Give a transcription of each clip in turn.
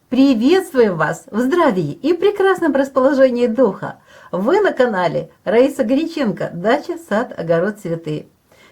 Приветствуем вас в здравии и прекрасном расположении духа. Вы на канале Раиса Горяченко, дача, сад, огород, цветы.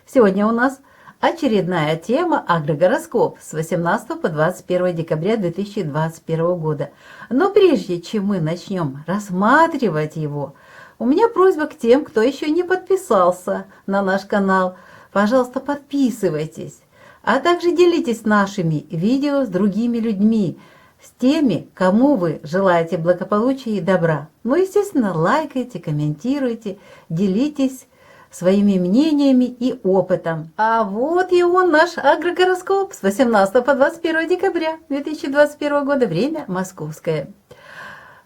Сегодня у нас очередная тема агрогороскоп с 18 по 21 декабря 2021 года. Но прежде чем мы начнем рассматривать его, у меня просьба к тем, кто еще не подписался на наш канал. Пожалуйста, подписывайтесь, а также делитесь нашими видео с другими людьми, с теми, кому вы желаете благополучия и добра. Ну, естественно, лайкайте, комментируйте, делитесь своими мнениями и опытом. А вот и он, наш агрогороскоп с 18 по 21 декабря 2021 года, время московское.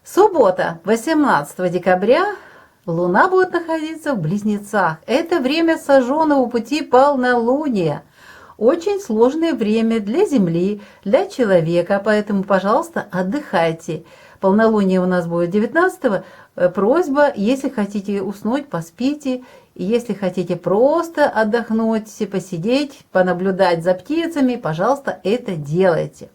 Суббота, 18 декабря, Луна будет находиться в Близнецах. Это время сожженного пути полнолуния. Очень сложное время для Земли, для человека, поэтому, пожалуйста, отдыхайте. Полнолуние у нас будет 19-го. Просьба, если хотите уснуть, поспите. Если хотите просто отдохнуть, посидеть, понаблюдать за птицами, пожалуйста, это делайте.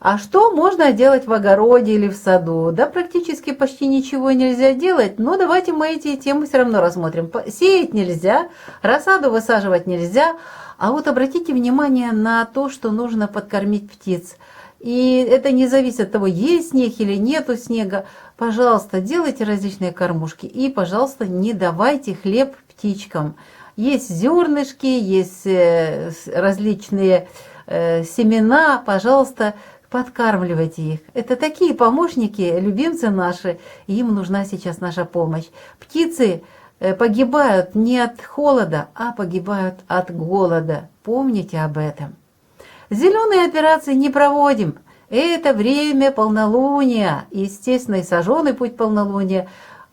А что можно делать в огороде или в саду? Да практически почти ничего нельзя делать, но давайте мы эти темы все равно рассмотрим. Сеять нельзя, рассаду высаживать нельзя. А вот обратите внимание на то, что нужно подкормить птиц. И это не зависит от того, есть снег или нету снега. Пожалуйста, делайте различные кормушки. И, пожалуйста, не давайте хлеб птичкам. Есть зернышки, есть различные семена. Пожалуйста, подкармливайте их. Это такие помощники, любимцы наши. Им нужна сейчас наша помощь. Птицы погибают не от холода, а погибают от голода. Помните об этом. Зеленые операции не проводим. Это время полнолуния. Естественно, и сожженный путь полнолуния.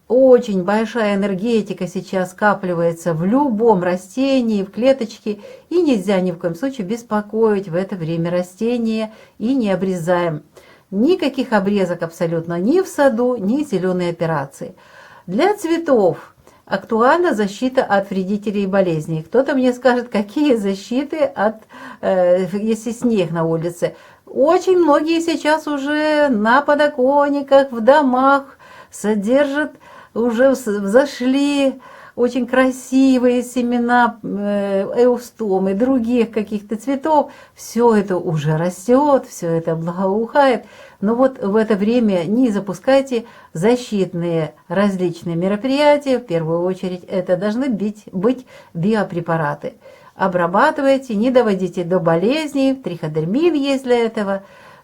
Очень большая энергетика сейчас скапливается в любом растении, в клеточке. И нельзя ни в коем случае беспокоить в это время растения. И не обрезаем. Никаких обрезок абсолютно ни в саду, ни зеленые операции. Для цветов актуальна защита от вредителей и болезней. Кто-то мне скажет, какие защиты если снег на улице. Очень многие сейчас уже на подоконниках, в домах содержат, уже взошли очень красивые семена эустом и других каких-то цветов. Все это уже растет, все это благоухает. Но вот в это время не запускайте защитные различные мероприятия. В первую очередь это должны быть биопрепараты. Обрабатывайте, не доводите до болезней. Триходермин есть для этого.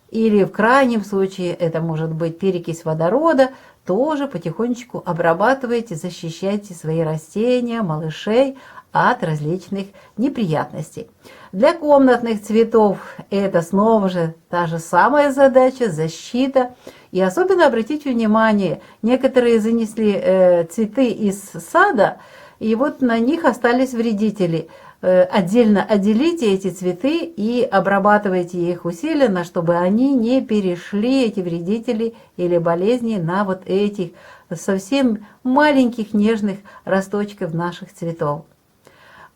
Или в крайнем случае это может быть перекись водорода. Тоже потихонечку обрабатывайте, защищайте свои растения, малышей от различных неприятностей. Для комнатных цветов это снова же та же самая задача, защита. И особенно обратите внимание, некоторые занесли цветы из сада, и вот на них остались вредители. Отдельно отделите эти цветы и обрабатывайте их усиленно, чтобы они не перешли, эти вредители или болезни, на вот этих совсем маленьких нежных росточков наших цветов.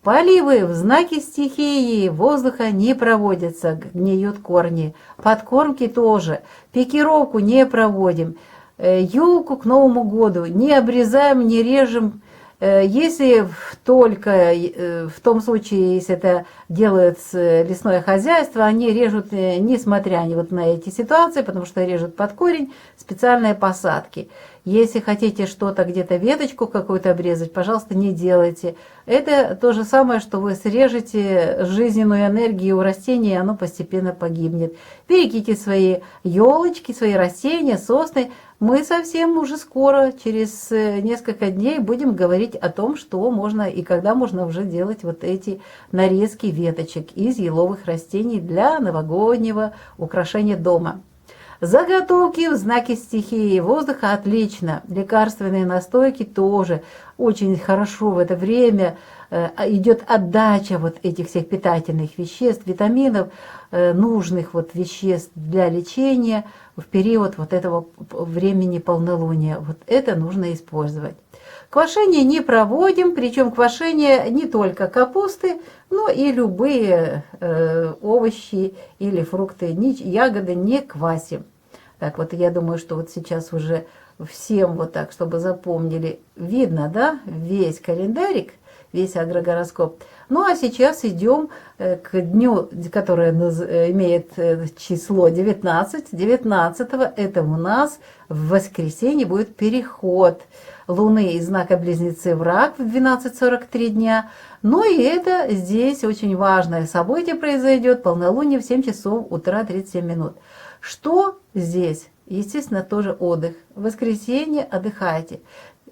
Поливы в знаке стихии воздуха не проводятся, гниют корни. Подкормки тоже. Пикировку не проводим. Елку к Новому году не обрезаем, не режем. Если только в том случае, если это делает лесное хозяйство, они режут, несмотря вот на эти ситуации, потому что режут под корень, специальные посадки. Если хотите что-то, где-то веточку какую-то обрезать, пожалуйста, не делайте. Это то же самое, что вы срежете жизненную энергию у растения, и оно постепенно погибнет. Берегите свои елочки, свои растения, сосны. Мы совсем уже скоро, через несколько дней, будем говорить о том, что можно и когда можно уже делать вот эти нарезки веточек из еловых растений для новогоднего украшения дома. Заготовки в знаке стихии воздуха отлично. Лекарственные настойки тоже очень хорошо в это время. Идет отдача вот этих всех питательных веществ, витаминов, нужных вот веществ для лечения в период вот этого времени полнолуния. Вот это нужно использовать. Квашение не проводим, причем квашение не только капусты, но и любые овощи или фрукты, ягоды не квасим. Так, вот я думаю, что вот сейчас уже всем вот так, чтобы запомнили, видно, да, весь календарик, весь агрогороскоп. Ну, а сейчас идем к дню, который имеет число 19. 19-го это у нас в воскресенье будет переход Луны из знака Близнецы в Рак в 12:43 дня. Ну и это здесь очень важное событие произойдет, полнолуние в 7 часов утра 37 минут. Что здесь? Естественно, тоже отдых. В воскресенье отдыхайте.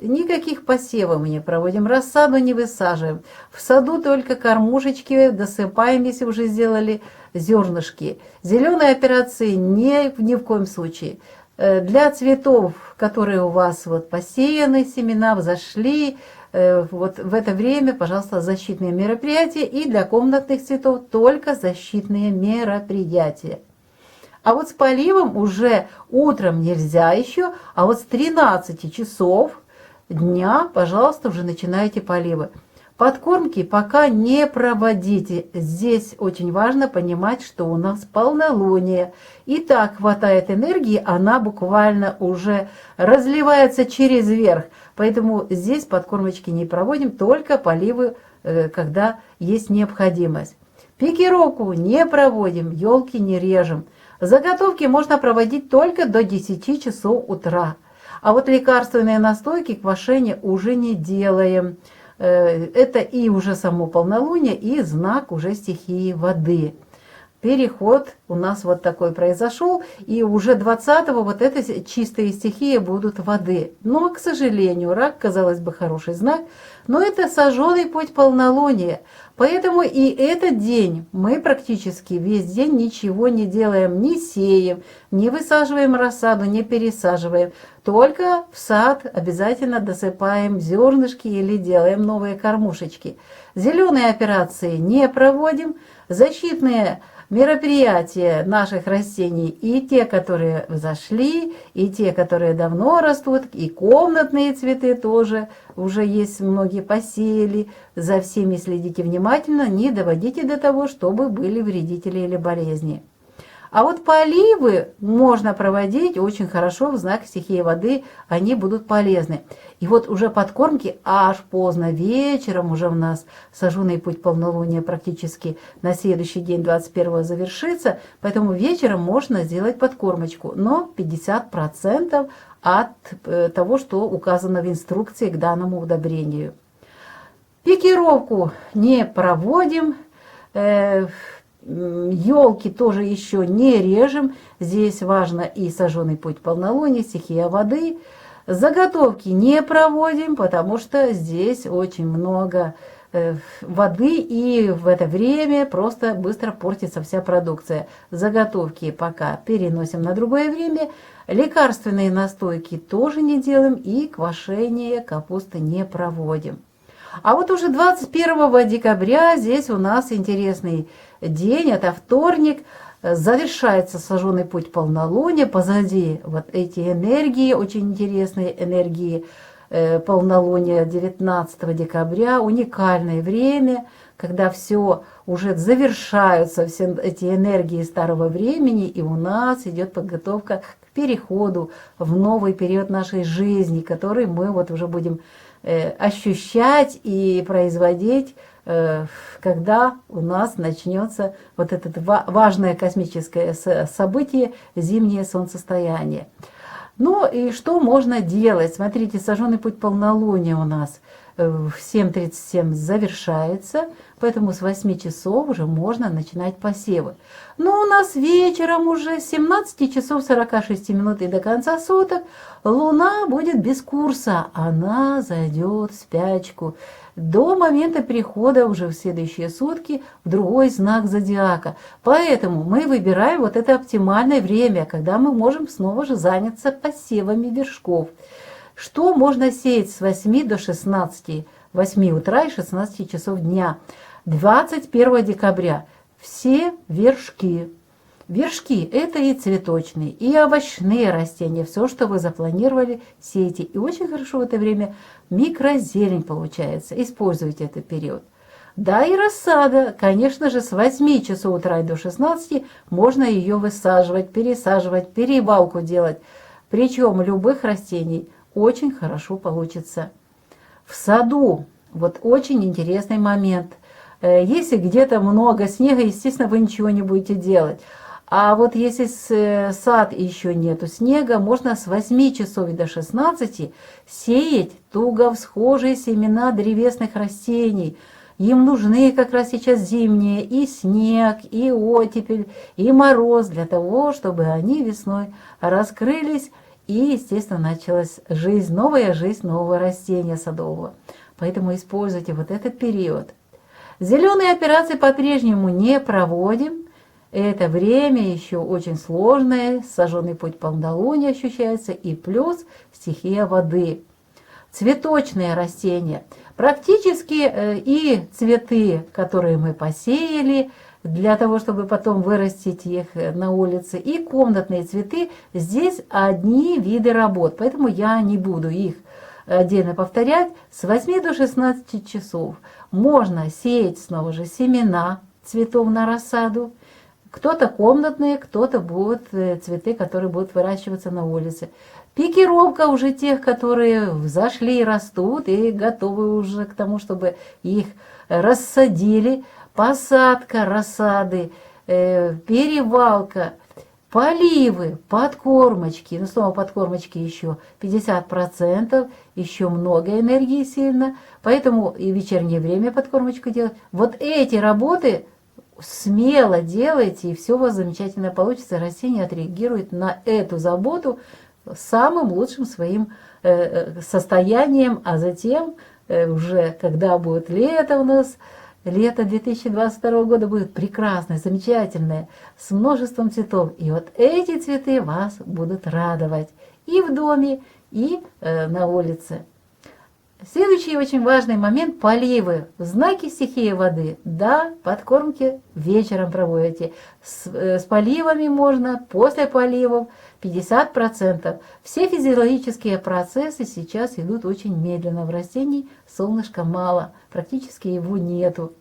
Никаких посевов мы не проводим, рассаду не высаживаем. В саду только кормушечки досыпаем, если уже сделали зернышки. Зеленые операции ни в коем случае. Для цветов, которые у вас вот посеяны, семена взошли, вот в это время, пожалуйста, защитные мероприятия. И для комнатных цветов только защитные мероприятия. А вот с поливом уже утром нельзя еще, а вот с 13 часов дня, пожалуйста, уже начинайте поливы. Подкормки пока не проводите. Здесь очень важно понимать, что у нас полнолуние. И так хватает энергии, она буквально уже разливается через верх. Поэтому здесь подкормочки не проводим, только поливы, когда есть необходимость. Пикировку не проводим, елки не режем. Заготовки можно проводить только до 10 часов утра. А вот лекарственные настойки, квашение уже не делаем. Это и уже само полнолуние, и знак уже стихии воды. Переход у нас вот такой произошел, и уже 20-го вот это чистые стихии будут воды. Но, к сожалению, Рак, казалось бы, хороший знак, но это сожженный путь полнолуния. Поэтому и этот день мы практически весь день ничего не делаем, не сеем, не высаживаем рассаду, не пересаживаем. Только в сад обязательно досыпаем зернышки или делаем новые кормушечки. Зеленые операции не проводим, защитные мероприятия наших растений, и те, которые взошли, и те, которые давно растут, и комнатные цветы тоже уже есть, многие посеяли. За всеми следите внимательно, не доводите до того, чтобы были вредители или болезни. А вот поливы можно проводить очень хорошо в знак стихии воды, они будут полезны. И вот уже подкормки аж поздно вечером, уже у нас сожженный путь полнолуния практически на следующий день 21-го завершится, поэтому вечером можно сделать подкормочку, но 50% от того, что указано в инструкции к данному удобрению. Пикировку не проводим. Елки тоже еще не режем. Здесь важно и сожженный путь полнолуния, стихия воды. Заготовки не проводим, потому что здесь очень много воды, и в это время просто быстро портится вся продукция. Заготовки пока переносим на другое время. Лекарственные настойки тоже не делаем, и квашение капусты не проводим. А вот уже 21 декабря здесь у нас интересный день, это вторник, завершается сожженный путь полнолуния, позади вот эти энергии, очень интересные энергии полнолуния 19 декабря, уникальное время, когда все уже завершаются, все эти энергии старого времени, и у нас идет подготовка к переходу в новый период нашей жизни, который мы вот уже будем ощущать и производить, когда у нас начнется вот это важное космическое событие, зимнее солнцестояние. Ну и что можно делать? Смотрите, сожженный путь полнолуния у нас в 7:37 завершается, поэтому с 8 часов уже можно начинать посевы. Но у нас вечером уже с 17 часов 46 минут и до конца суток Луна будет без курса, она зайдет в спячку до момента перехода уже в следующие сутки в другой знак зодиака. Поэтому мы выбираем вот это оптимальное время, когда мы можем снова же заняться посевами вершков. Что можно сеять с 8 до 16, 8 утра и 16 часов дня? 21 декабря все вершки. Вершки – это и цветочные, и овощные растения, все, что вы запланировали, сейте. И очень хорошо в это время микрозелень получается. Используйте этот период. Да, и рассада, конечно же, с 8 часов утра и до 16 можно ее высаживать, пересаживать, перевалку делать. Причем любых растений очень хорошо получится. В саду, вот очень интересный момент. Если где-то много снега, естественно, вы ничего не будете делать. А вот если сад еще нету снега, можно с 8 часов и до 16 сеять туго всхожие семена древесных растений. Им нужны как раз сейчас зимние и снег, и оттепель, и мороз, для того, чтобы они весной раскрылись, и, естественно, началась жизнь, новая жизнь нового растения садового. Поэтому используйте вот этот период. Зеленые операции по-прежнему не проводим. Это время еще очень сложное, сожженный путь полнолуния ощущается, и плюс стихия воды. Цветочные растения. Практически и цветы, которые мы посеяли, для того, чтобы потом вырастить их на улице, и комнатные цветы, здесь одни виды работ, поэтому я не буду их отдельно повторять. С 8 до 16 часов можно сеять снова же семена цветов на рассаду. Кто-то комнатные, кто-то будут цветы, которые будут выращиваться на улице. Пикировка уже тех, которые взошли и растут, и готовы уже к тому, чтобы их рассадили. Посадка рассады, перевалка, поливы, подкормочки. Ну, снова подкормочки еще 50%, еще много энергии сильно. Поэтому и в вечернее время подкормочку делать. Вот эти работы смело делайте, и все у вас замечательно получится. Растение отреагирует на эту заботу самым лучшим своим состоянием, а затем уже, когда будет лето у нас, лето 2022 года будет прекрасное, замечательное, с множеством цветов. И вот эти цветы вас будут радовать и в доме, и на улице. Следующий очень важный момент – поливы. Знаки стихии воды. Да, подкормки вечером проводите. С поливами можно, после поливов 50%. Все физиологические процессы сейчас идут очень медленно. В растении солнышка мало, практически его нету.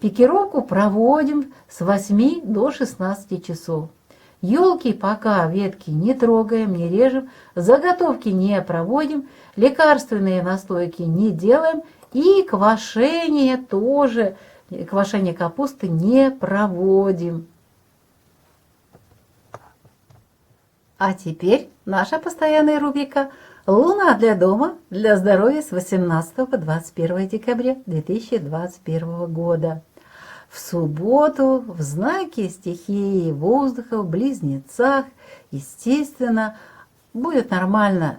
Пикировку проводим с 8 до 16 часов. Елки пока ветки не трогаем, не режем, заготовки не проводим, лекарственные настойки не делаем и квашение тоже, квашение капусты не проводим. А теперь наша постоянная рубрика «Луна для дома, для здоровья» с 18 по 21 декабря 2021 года. В субботу в знаке стихии воздуха, в Близнецах, естественно, будет нормально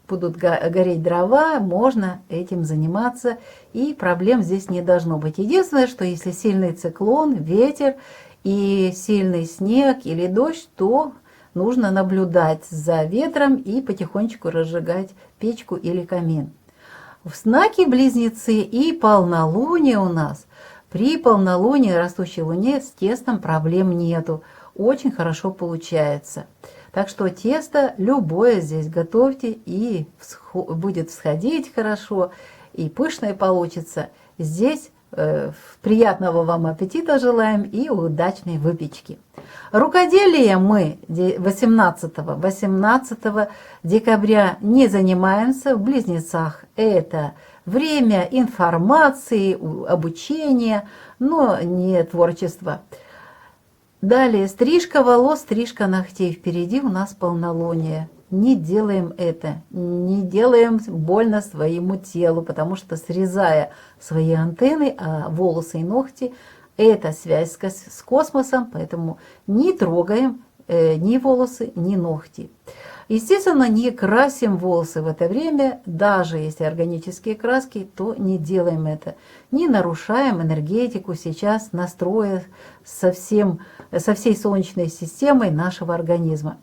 будут гореть дрова, можно этим заниматься, и проблем здесь не должно быть. Единственное, что если сильный циклон, ветер и сильный снег или дождь, то нужно наблюдать за ветром и потихонечку разжигать печку или камин. В знаке Близнецы и полнолуние у нас. При полнолунии, растущей луне, с тестом проблем нету. Очень хорошо получается. Так что тесто любое здесь готовьте, и будет всходить хорошо, и пышное получится. Здесь приятного вам аппетита желаем и удачной выпечки. Рукоделием мы 18 декабря не занимаемся. В Близнецах это время информации, обучения, но не творчества. Далее стрижка волос, стрижка ногтей. Впереди у нас полнолуние. Не делаем это, не делаем больно своему телу, потому что срезая свои антенны, а волосы и ногти, это связь с космосом, поэтому не трогаем ни волосы, ни ногти. Естественно, не красим волосы в это время, даже если органические краски, то не делаем это. Не нарушаем энергетику сейчас, настроя со всей солнечной системой нашего организма.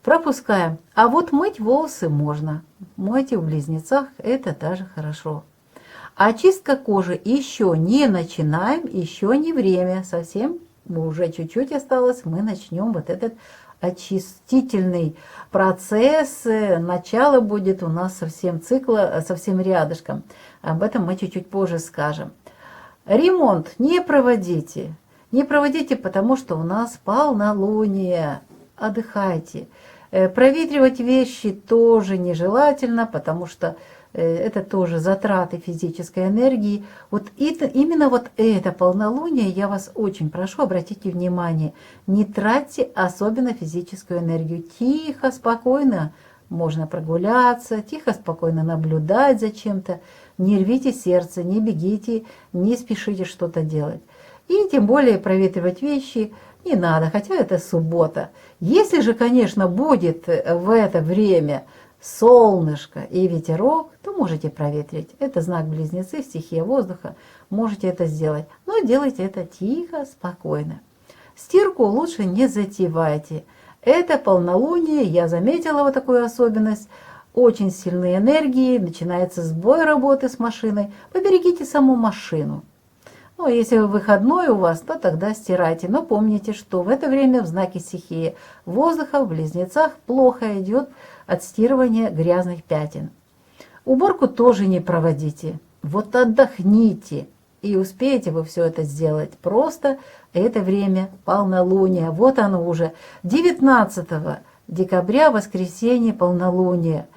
Пропускаем. А вот мыть волосы можно. Мойте в Близнецах, это даже хорошо. Очистка кожи еще не начинаем, еще не время. Совсем уже чуть-чуть осталось, мы начнем вот этот очистительный процесс. Начало будет у нас совсем цикла, совсем рядышком. Об этом мы чуть-чуть позже скажем. Ремонт не проводите. Не проводите, потому что у нас полнолуние. Отдыхайте. Проветривать вещи тоже нежелательно, потому что это тоже затраты физической энергии. Вот именно вот это полнолуние, я вас очень прошу, обратите внимание, не тратьте особенно физическую энергию. Тихо, спокойно можно прогуляться, тихо, спокойно наблюдать за чем-то. Не рвите сердце, не бегите, не спешите что-то делать. И тем более проветривать вещи не надо, хотя это суббота. Если же, конечно, будет в это время солнышко и ветерок, то можете проветрить. Это знак Близнецы, стихия воздуха, можете это сделать. Но делайте это тихо, спокойно. Стирку лучше не затевайте. Это полнолуние, я заметила вот такую особенность. Очень сильные энергии, начинается сбой работы с машиной. Поберегите саму машину. Ну, если выходной у вас, то тогда стирайте. Но помните, что в это время в знаке стихии воздуха в Близнецах плохо идет отстирывание грязных пятен. Уборку тоже не проводите. Вот отдохните, и успеете вы все это сделать. Просто это время полнолуния. Вот оно уже. 19 декабря, воскресенье, полнолуние.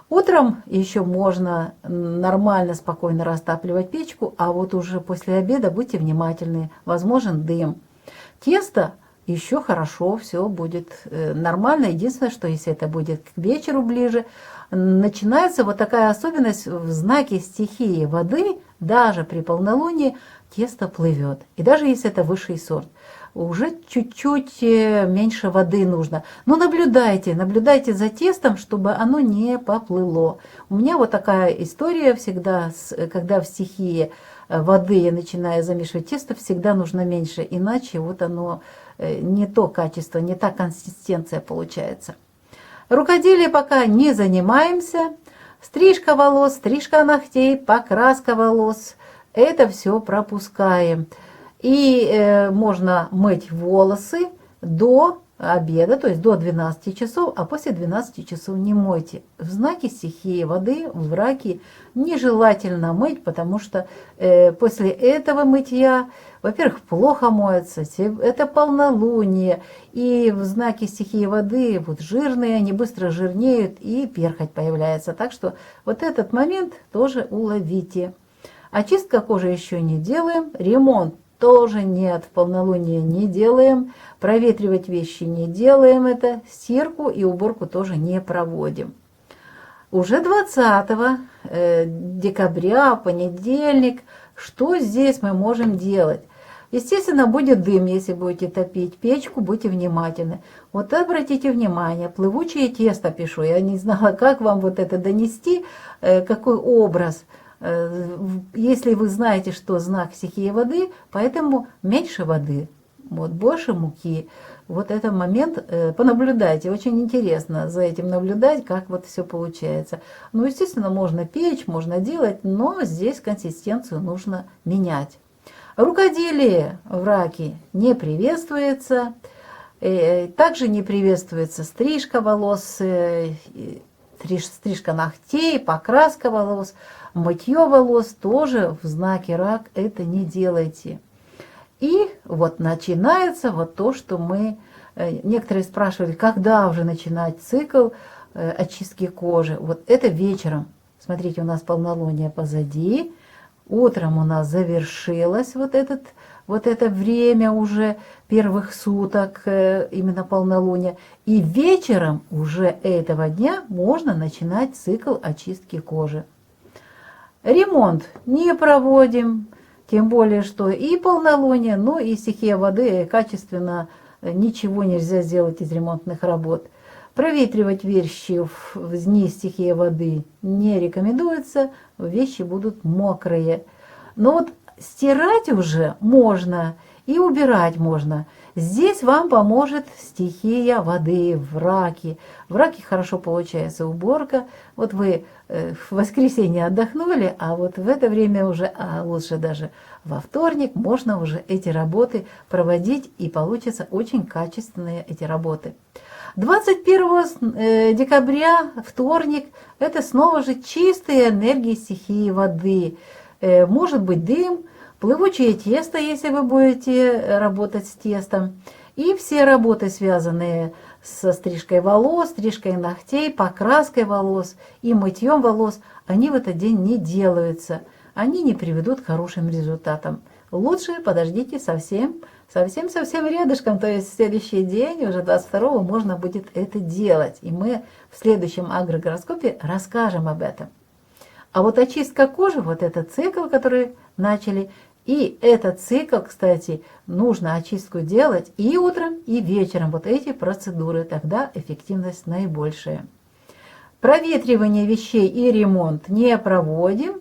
Утром еще можно нормально, спокойно растапливать печку, а вот уже после обеда будьте внимательны, возможен дым. Тесто еще хорошо, все будет нормально. Единственное, что если это будет к вечеру ближе, начинается вот такая особенность в знаке стихии воды, даже при полнолунии тесто плывет. И даже если это высший сорт, уже чуть-чуть меньше воды нужно. Но наблюдайте за тестом, чтобы оно не поплыло. У меня вот такая история всегда, когда в стихии воды я начинаю замешивать тесто, всегда нужно меньше, иначе вот оно не то качество, не та консистенция получается. Рукоделие пока не занимаемся. Стрижка волос, стрижка ногтей, покраска волос. Это все пропускаем. И можно мыть волосы до обеда, то есть до 12 часов, а после 12 часов не мойте. В знаке стихии воды, в раке нежелательно мыть, потому что после этого мытья, во-первых, плохо моется, это полнолуние, и в знаке стихии воды вот жирные, они быстро жирнеют, и перхоть появляется. Так что вот этот момент тоже уловите. Очистка кожи еще не делаем, ремонт тоже нет, в полнолуние не делаем, проветривать вещи не делаем это, стирку и уборку тоже не проводим. Уже 20 декабря, понедельник, что здесь мы можем делать? Естественно, будет дым, если будете топить печку, будьте внимательны. Вот обратите внимание, плывучее тесто пишу, я не знала, как вам вот это донести, какой образ. Если вы знаете, что знак стихии воды, поэтому меньше воды, вот, больше муки. Вот этот момент понаблюдайте, очень интересно за этим наблюдать, как вот все получается. Ну, естественно, можно печь, можно делать, но здесь консистенцию нужно менять. Рукоделие в раке не приветствуется, также не приветствуется стрижка волос, стрижка ногтей, покраска волос, мытье волос тоже в знаке рак это не делайте. И вот начинается вот то, что мы, некоторые спрашивали, когда уже начинать цикл очистки кожи. Вот это вечером. Смотрите, у нас полнолуние позади, утром у нас завершилось вот это время уже первых суток, именно полнолуния. И вечером уже этого дня можно начинать цикл очистки кожи. Ремонт не проводим, тем более, что и полнолуние, но и стихия воды, качественно ничего нельзя сделать из ремонтных работ. Проветривать вещи в дни стихии воды не рекомендуется, вещи будут мокрые. Но вот стирать уже можно и убирать можно. Здесь вам поможет стихия воды в раке. В раке хорошо получается уборка. Вот вы в воскресенье отдохнули, а вот в это время уже, а лучше даже во вторник, можно уже эти работы проводить, и получатся очень качественные эти работы. 21 декабря, вторник, это снова же чистые энергии стихии воды. Может быть дым, плывучее тесто, если вы будете работать с тестом, и все работы, связанные со стрижкой волос, стрижкой ногтей, покраской волос и мытьем волос, они в этот день не делаются. Они не приведут к хорошим результатам. Лучше подождите совсем рядышком, то есть в следующий день, уже 22-го, можно будет это делать. И мы в следующем агрогороскопе расскажем об этом. А вот очистка кожи, вот этот цикл, который начали, и этот цикл, кстати, нужно очистку делать и утром, и вечером. Вот эти процедуры, тогда эффективность наибольшая. Проветривание вещей и ремонт не проводим.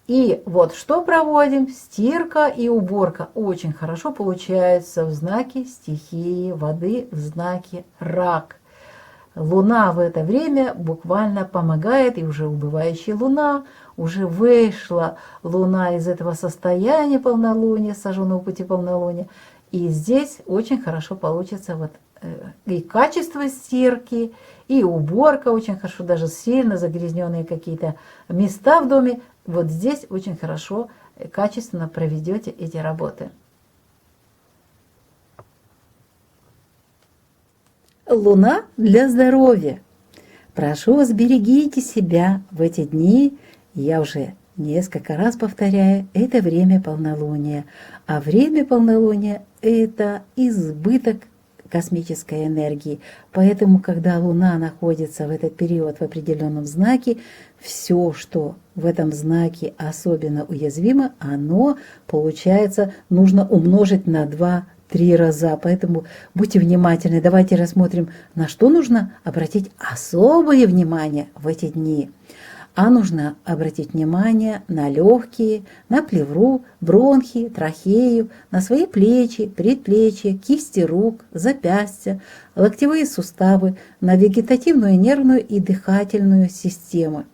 И вот что проводим? Стирка и уборка очень хорошо получаются в знаке стихии воды, в знаке рак. Луна в это время буквально помогает, и уже убывающая луна, уже вышла луна из этого состояния полнолуния, сожженного пути полнолуния. И здесь очень хорошо получится вот и качество стирки, и уборка очень хорошо, даже сильно загрязненные какие-то места в доме. Вот здесь очень хорошо, качественно проведете эти работы. Луна для здоровья. Прошу вас, берегите себя в эти дни. Я уже несколько раз повторяю, это время полнолуния. А время полнолуния – это избыток космической энергии. Поэтому, когда Луна находится в этот период в определенном знаке, все, что в этом знаке особенно уязвимо, оно, получается, нужно умножить на 2-3 раза. Поэтому будьте внимательны. Давайте рассмотрим, на что нужно обратить особое внимание в эти дни. А нужно обратить внимание на легкие, на плевру, бронхи, трахею, на свои плечи, предплечья, кисти рук, запястья, локтевые суставы, на вегетативную, нервную и дыхательную системы.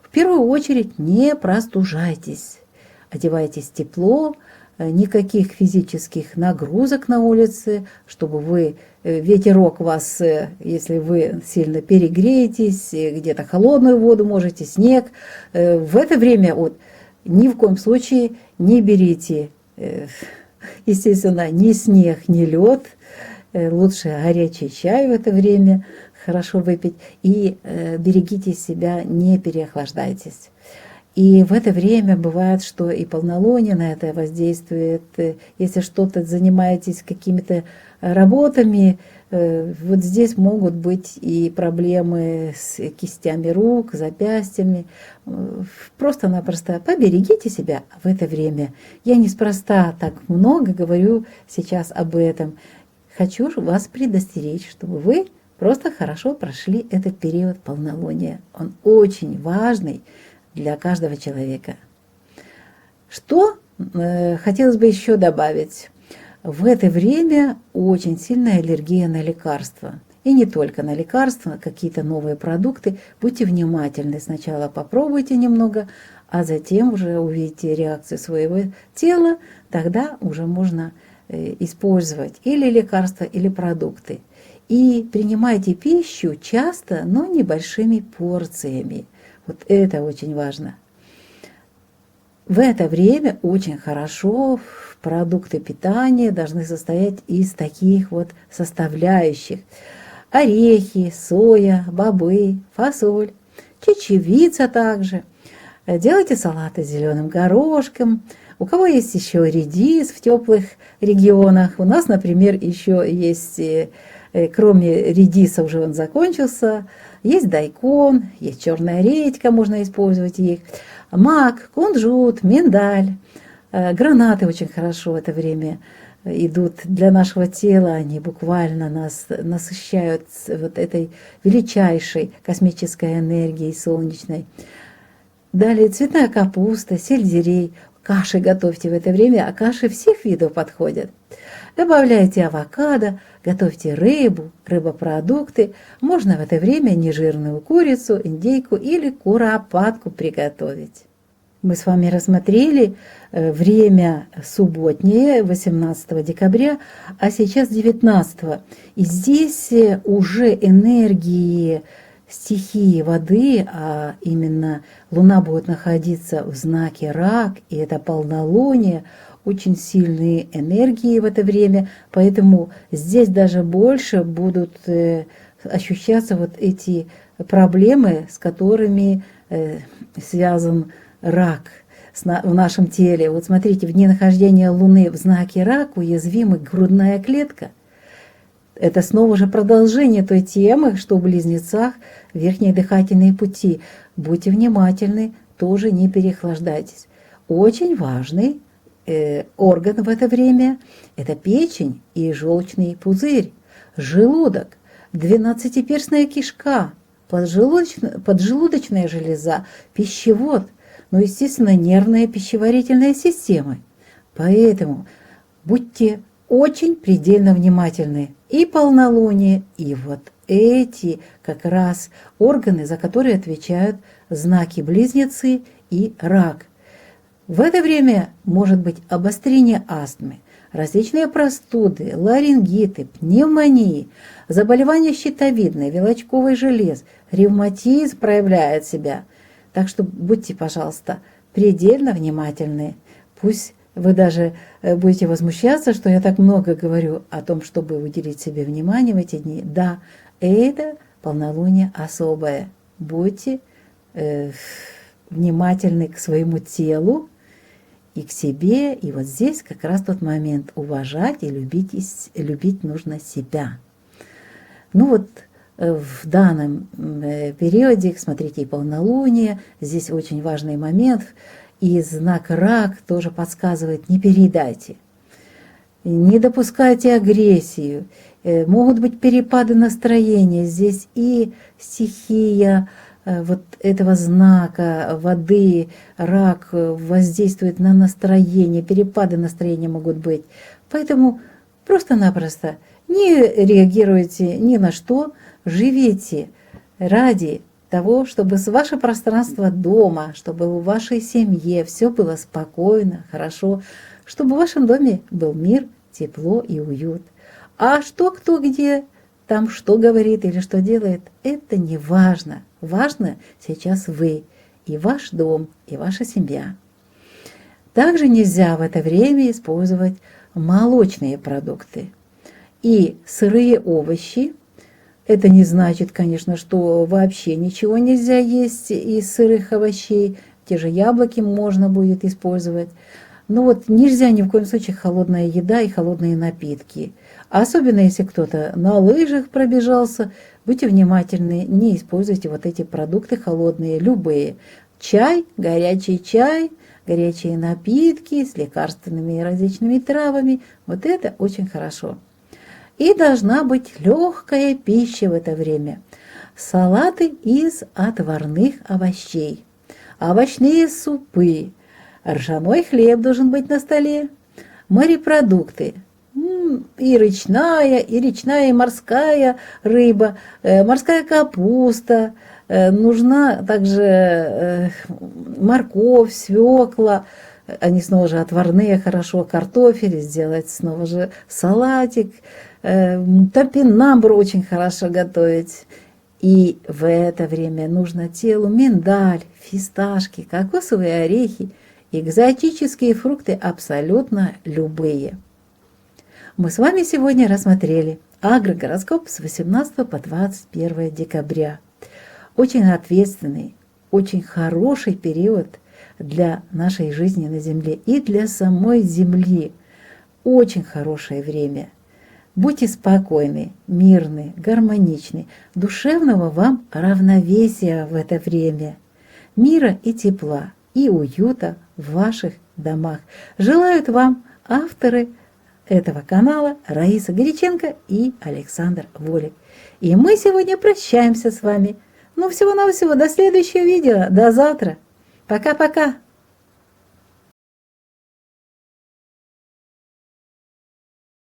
В первую очередь не простужайтесь, одевайтесь тепло, никаких физических нагрузок на улице, чтобы ветерок вас, если вы сильно перегреетесь, где-то холодную воду можете, снег. В это время ни в коем случае не берите, естественно, ни снег, ни лед. Лучше горячий чай в это время хорошо выпить. И берегите себя, не переохлаждайтесь. И в это время бывает, что и полнолуние на это воздействует. Если что-то занимаетесь какими-то работами, вот здесь могут быть и проблемы с кистями рук, запястьями. Просто-напросто поберегите себя в это время. Я неспроста так много говорю сейчас об этом. Хочу вас предостеречь, чтобы вы просто хорошо прошли этот период полнолуния. Он очень важный для каждого человека. Что хотелось бы еще добавить? В это время очень сильная аллергия на лекарства. И не только на лекарства, какие-то новые продукты. Будьте внимательны. Сначала попробуйте немного, а затем уже увидите реакцию своего тела. Тогда уже можно использовать или лекарства, или продукты. И принимайте пищу часто, но небольшими порциями. Вот это очень важно. В это время очень хорошо продукты питания должны состоять из таких вот составляющих. Орехи, соя, бобы, фасоль, чечевица также. Делайте салаты с зеленым горошком. У кого есть еще редис в теплых регионах. У нас, например, еще есть, кроме редиса, уже он закончился, есть дайкон, есть черная редька, можно использовать их, мак, кунжут, миндаль, гранаты очень хорошо в это время идут для нашего тела, они буквально нас насыщают вот этой величайшей космической энергией солнечной. Далее цветная капуста, сельдерей, каши готовьте в это время, а каши всех видов подходят. Добавляйте авокадо, готовьте рыбу, рыбопродукты. Можно в это время нежирную курицу, индейку или куропатку приготовить. Мы с вами рассмотрели время субботнее, 18 декабря, а сейчас 19. И здесь уже энергии стихии воды, а именно Луна будет находиться в знаке Рак, и это полнолуние, очень сильные энергии в это время, поэтому здесь даже больше будут ощущаться вот эти проблемы, с которыми связан рак в нашем теле. Вот смотрите, в дни нахождения Луны в знаке Рак уязвима грудная клетка. Это снова же продолжение той темы, что в Близнецах верхние дыхательные пути. Будьте внимательны, тоже не переохлаждайтесь. Очень важный орган в это время – это печень и желчный пузырь, желудок, двенадцатиперстная кишка, поджелудочная железа, пищевод, ну, естественно, нервная пищеварительная система. Поэтому будьте очень предельно внимательны. И полнолуние, и вот эти как раз органы, за которые отвечают знаки Близнецы и Рак. В это время может быть обострение астмы, различные простуды, ларингиты, пневмонии, заболевания щитовидной, вилочковой желез, ревматизм проявляет себя. Так что будьте, пожалуйста, предельно внимательны. Пусть вы даже будете возмущаться, что я так много говорю о том, чтобы уделить себе внимание в эти дни. Да, это полнолуние особое. Будьте внимательны к своему телу и к себе. И вот здесь как раз тот момент уважать и любить нужно себя. Ну вот в данном периоде, смотрите, и полнолуние, здесь очень важный момент, и знак Рак тоже подсказывает: не переедайте, не допускайте агрессию, могут быть перепады настроения, здесь и стихия вот этого знака воды, Рак, воздействует на настроение, перепады настроения могут быть, поэтому просто-напросто не реагируйте ни на что, живите ради того, чтобы ваше пространство дома, чтобы в вашей семье все было спокойно, хорошо, чтобы в вашем доме был мир, тепло и уют. А что кто где там что говорит или что делает, это не важно. Важно сейчас вы и ваш дом, и ваша семья. Также нельзя в это время использовать молочные продукты и сырые овощи. Это не значит, конечно, что вообще ничего нельзя есть из сырых овощей. Те же яблоки можно будет использовать. Но вот нельзя ни в коем случае холодная еда и холодные напитки. Особенно если кто-то на лыжах пробежался, будьте внимательны, не используйте вот эти продукты холодные, любые. Чай, горячие напитки с лекарственными и различными травами. Вот это очень хорошо. И должна быть легкая пища в это время. Салаты из отварных овощей, овощные супы, ржаной хлеб должен быть на столе, морепродукты, и речная, и морская рыба, морская капуста, нужна также морковь, свекла, они снова же отварные, хорошо, картофель, сделать снова же салатик, топинамбур очень хорошо готовить. И в это время нужно телу миндаль, фисташки, кокосовые орехи, экзотические фрукты абсолютно любые. Мы с вами сегодня рассмотрели агрогороскоп с 18 по 21 декабря. Очень ответственный, очень хороший период для нашей жизни на Земле и для самой Земли. Очень хорошее время. Будьте спокойны, мирны, гармоничны, душевного вам равновесия в это время, мира и тепла, и уюта в ваших домах. Желают вам авторы этого канала Раиса Горяченко и Александр Волик. И мы сегодня прощаемся с вами. Ну, всего-навсего до следующего видео. До завтра. Пока-пока.